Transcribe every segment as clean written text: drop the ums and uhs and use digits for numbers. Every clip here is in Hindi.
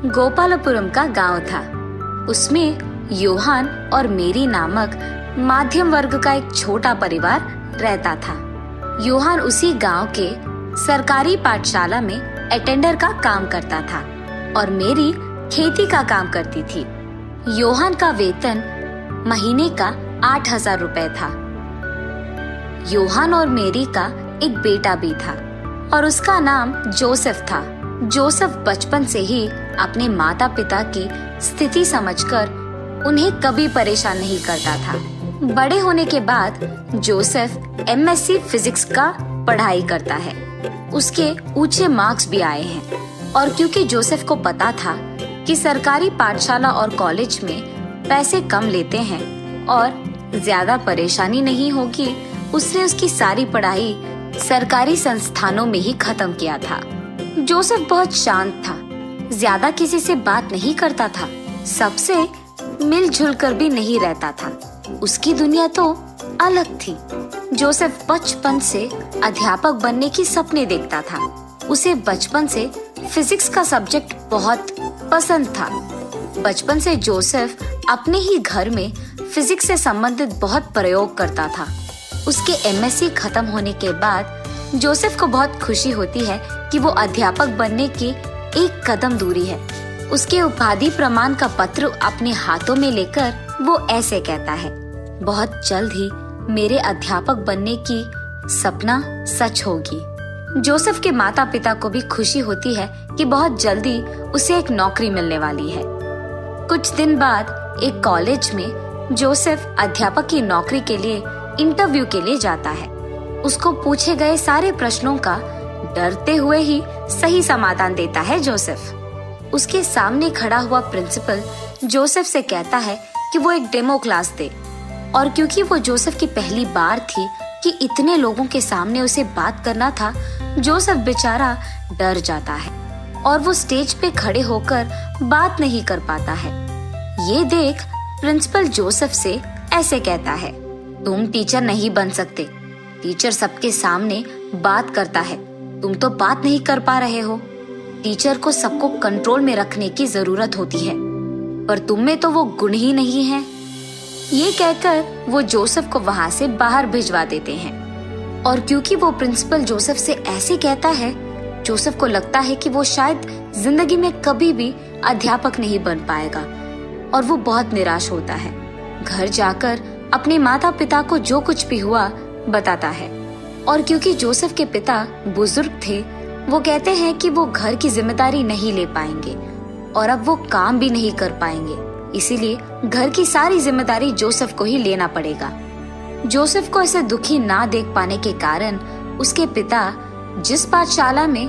गोपालपुरम का गांव था। उसमें योहान और मेरी नामक मध्यम वर्ग का एक छोटा परिवार रहता था। योहान उसी गांव के सरकारी पाठशाला में अटेंडर का काम करता था और मेरी खेती का काम करती थी। योहान का वेतन महीने का 8,000 रुपए था। योहान और मेरी का एक बेटा भी था और उसका नाम जोसेफ था। जोसेफ बचपन से ही अपने माता पिता की स्थिति समझकर उन्हें कभी परेशान नहीं करता था। बड़े होने के बाद जोसेफ एमएससी फिजिक्स का पढ़ाई करता है। उसके ऊंचे मार्क्स भी आए हैं और क्योंकि जोसेफ को पता था कि सरकारी पाठशाला और कॉलेज में पैसे कम लेते हैं और ज्यादा परेशानी नहीं होगी, उसने उसकी सारी पढ़ाई सरकारी संस्थानों में ही खत्म किया था। जोसेफ बहुत शांत था, ज्यादा किसी से बात नहीं करता था, सबसे मिलजुल कर भी नहीं रहता था। उसकी दुनिया तो अलग थी। जोसेफ बचपन से अध्यापक बनने की सपने देखता था। उसे बचपन से फिजिक्स का सब्जेक्ट बहुत पसंद था। बचपन से जोसेफ अपने ही घर में फिजिक्स से संबंधित बहुत प्रयोग करता था। उसके एमएससी खत्म होने के बाद जोसेफ को बहुत खुशी होती है कि वो अध्यापक बनने की एक कदम दूरी है। उसके उपाधि प्रमाण का पत्र अपने हाथों में लेकर वो ऐसे कहता है, बहुत जल्द ही मेरे अध्यापक बनने की सपना सच होगी। जोसेफ के माता पिता को भी खुशी होती है कि बहुत जल्दी उसे एक नौकरी मिलने वाली है। कुछ दिन बाद एक कॉलेज में जोसेफ अध्यापक की नौकरी के लिए इंटरव्यू के लिए जाता है। उसको पूछे गए सारे प्रश्नों का डरते हुए ही सही समाधान देता है जोसेफ। उसके सामने खड़ा हुआ प्रिंसिपल जोसेफ से कहता है कि वो एक डेमो क्लास दे और क्योंकि वो जोसेफ की पहली बार थी कि इतने लोगों के सामने उसे बात करना था, जोसेफ बेचारा डर जाता है और वो स्टेज पे खड़े होकर बात नहीं कर पाता है। ये देख प्रिंसिपल जोसेफ से ऐसे कहता है, तुम टीचर नहीं बन सकते। टीचर सबके सामने बात करता है, तुम तो बात नहीं कर पा रहे हो। टीचर को सबको कंट्रोल में रखने की जरूरत होती है, पर तुम में तो वो गुण ही नहीं है। ये कहकर वो जोसेफ को वहाँ से बाहर भिजवा देते हैं और क्योंकि वो प्रिंसिपल जोसेफ से ऐसे कहता है, जोसेफ को लगता है कि वो शायद जिंदगी में कभी भी अध्यापक नहीं बन पाएगा और वो बहुत निराश होता है। घर जाकर अपने माता पिता को जो कुछ भी हुआ बताता है और क्योंकि जोसेफ के पिता बुजुर्ग थे, वो कहते हैं कि वो घर की जिम्मेदारी नहीं ले पाएंगे और अब वो काम भी नहीं कर पाएंगे, इसीलिए घर की सारी जिम्मेदारी जोसेफ को ही लेना पड़ेगा। जोसेफ को ऐसे दुखी ना देख पाने के कारण उसके पिता जिस पाठशाला में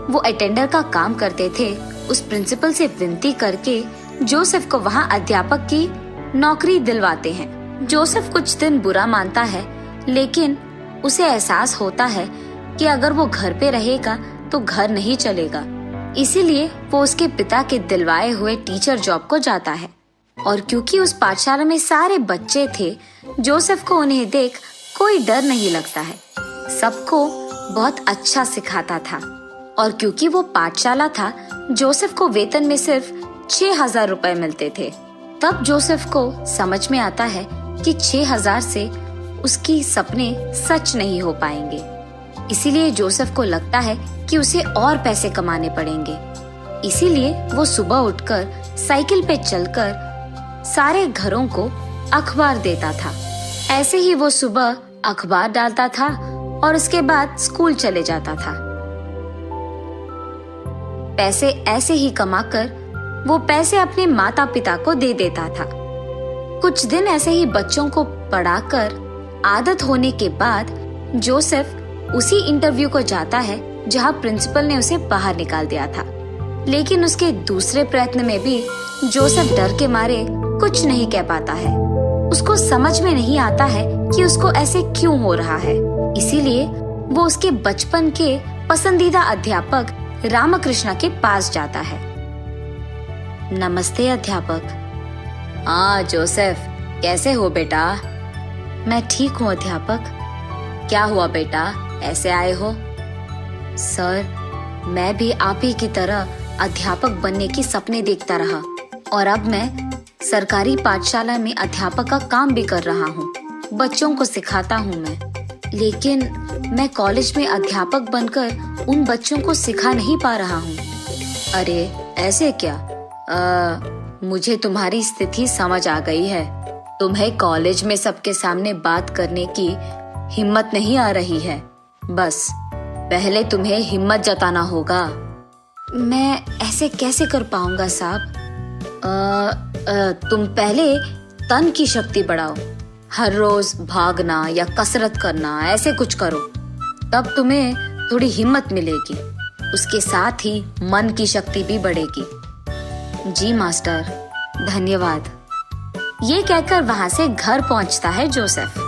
वो अटेंडर का काम करते थे, उस प्रिंसिपल से विनती करके जोसेफ को वहाँ अध्यापक की नौकरी दिलवाते हैं। जोसेफ कुछ दिन बुरा मानता है, लेकिन उसे एहसास होता है कि अगर वो घर पे रहेगा तो घर नहीं चलेगा, इसीलिए वो उसके पिता के दिलवाए हुए टीचर जॉब को जाता है। और क्योंकि उस पाठशाला में सारे बच्चे थे, जोसेफ को उन्हें देख कोई डर नहीं लगता है। सबको बहुत अच्छा सिखाता था और क्योंकि वो पाठशाला था, जोसेफ को वेतन में सिर्फ 6,000 रुपए मिलते थे। तब जोसेफ को समझ में आता है कि 6,000 से उसकी सपने सच नहीं हो पाएंगे, इसीलिए जोसेफ को लगता है कि उसे और पैसे कमाने पड़ेंगे। इसीलिए वो सुबह उठकर साइकिल पे चलकर सारे घरों को अखबार देता था। ऐसे ही वो सुबह अखबार डालता था और उसके बाद स्कूल चले जाता था। पैसे ऐसे ही कमाकर वो पैसे अपने माता पिता को दे देता था। कुछ दिन ऐसे ही बच्चों को पढ़ाकर आदत होने के बाद जोसेफ उसी इंटरव्यू को जाता है जहां प्रिंसिपल ने उसे बाहर निकाल दिया था। लेकिन उसके दूसरे प्रयत्न में भी जोसेफ डर के मारे कुछ नहीं कह पाता है। उसको समझ में नहीं आता है कि उसको ऐसे क्यों हो रहा है, इसीलिए वो उसके बचपन के पसंदीदा अध्यापक रामकृष्ण के पास जाता है। नमस्ते अध्यापक। हाँ जोसेफ, कैसे हो बेटा? मैं ठीक हूँ अध्यापक। क्या हुआ बेटा, ऐसे आए हो? सर, मैं भी आप ही की तरह अध्यापक बनने के सपने देखता रहा और अब मैं सरकारी पाठशाला में अध्यापक का काम भी कर रहा हूँ। बच्चों को सिखाता हूँ मैं, लेकिन मैं कॉलेज में अध्यापक बनकर उन बच्चों को सिखा नहीं पा रहा हूँ। अरे ऐसे क्या? मुझे तुम्हारी स्थिति समझ आ गई है। तुम्हें कॉलेज में सबके सामने बात करने की हिम्मत नहीं आ रही है। बस पहले तुम्हें हिम्मत जताना होगा। मैं ऐसे कैसे कर पाऊंगा साहब? तुम पहले तन की शक्ति बढ़ाओ। हर रोज भागना या कसरत करना, ऐसे कुछ करो, तब तुम्हें थोड़ी हिम्मत मिलेगी। उसके साथ ही मन की शक्ति भी बढ़ेगी। जी मास्टर, धन्यवाद। ये कहकर वहां से घर पहुंचता है जोसेफ।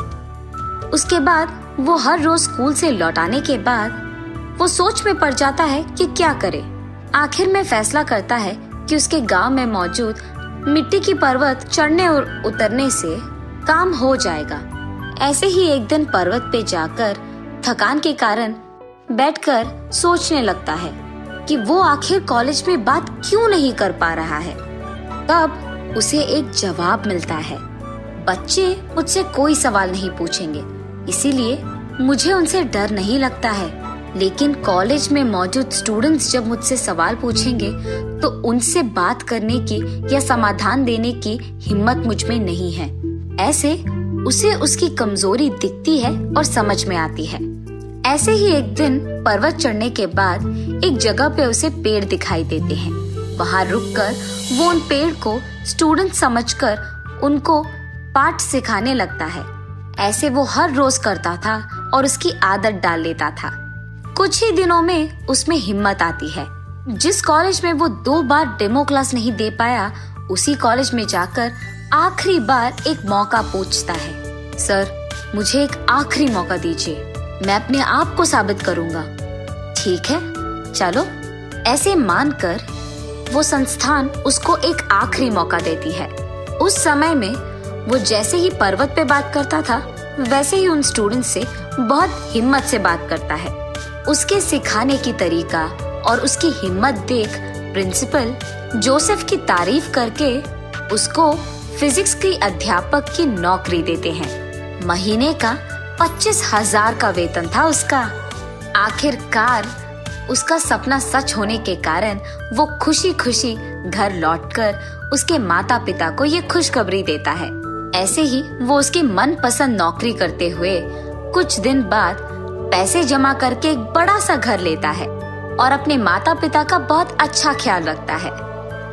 उसके बाद वो हर रोज स्कूल से लौटाने के बाद वो सोच में पड़ जाता है कि क्या करे। आखिर में फैसला करता है कि उसके गांव में मौजूद मिट्टी की पर्वत चढ़ने और उतरने से काम हो जाएगा। ऐसे ही एक दिन पर्वत पे जाकर थकान के कारण बैठकर सोचने लगता है कि वो आखिर कॉलेज में बात क्यों नहीं कर पा रहा है। तब उसे एक जवाब मिलता है, बच्चे मुझसे कोई सवाल नहीं पूछेंगे, इसीलिए मुझे उनसे डर नहीं लगता है। लेकिन कॉलेज में मौजूद स्टूडेंट्स जब मुझसे सवाल पूछेंगे तो उनसे बात करने की या समाधान देने की हिम्मत मुझ में नहीं है। ऐसे उसे उसकी कमजोरी दिखती है और समझ में आती है। ऐसे ही एक दिन पर्वत चढ़ने के बाद एक जगह पे उसे पेड़ दिखाई देते हैं। वहां रुककर वो उन पेड़ को स्टूडेंट समझकर उनको पाठ सिखाने लगता है। ऐसे वो हर रोज करता था और उसकी आदत डाल लेता था। कुछ ही दिनों में उसमें हिम्मत आती है। जिस कॉलेज में वो 2 बार डेमो क्लास नहीं दे पाया, उसी कॉलेज में जाकर आखिरी बार एक मौका पूछता है। सर, मुझे एक आखिरी मौका दीजिए, मैं अपने आप को साबित करूंगा। ठीक है, चलो। ऐसे मानकर वो संस्थान उसको एक आखिरी मौका देती है। उस समय में वो जैसे ही पर्वत पे बात करता था, वैसे ही उन स्टूडेंट से बहुत हिम्मत से बात करता है। उसके सिखाने की तरीका और उसकी हिम्मत देख प्रिंसिपल जोसेफ की तारीफ करके उसको फिजिक्स की अध्यापक की नौकरी देते हैं। महीने का 25,000 का वेतन था उसका। आखिरकार उसका सपना सच होने के कारण वो खुशी खुशी घर लौटकर उसके माता पिता को ये खुशखबरी देता है। ऐसे ही वो उसकी मनपसंद नौकरी करते हुए कुछ दिन बाद पैसे जमा करके एक बड़ा सा घर लेता है और अपने माता पिता का बहुत अच्छा ख्याल रखता है।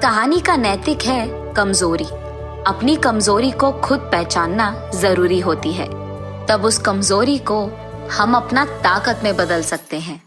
कहानी का नैतिक है कमजोरी। अपनी कमजोरी को खुद पहचानना जरूरी होती है, तब उस कमजोरी को हम अपना ताकत में बदल सकते हैं।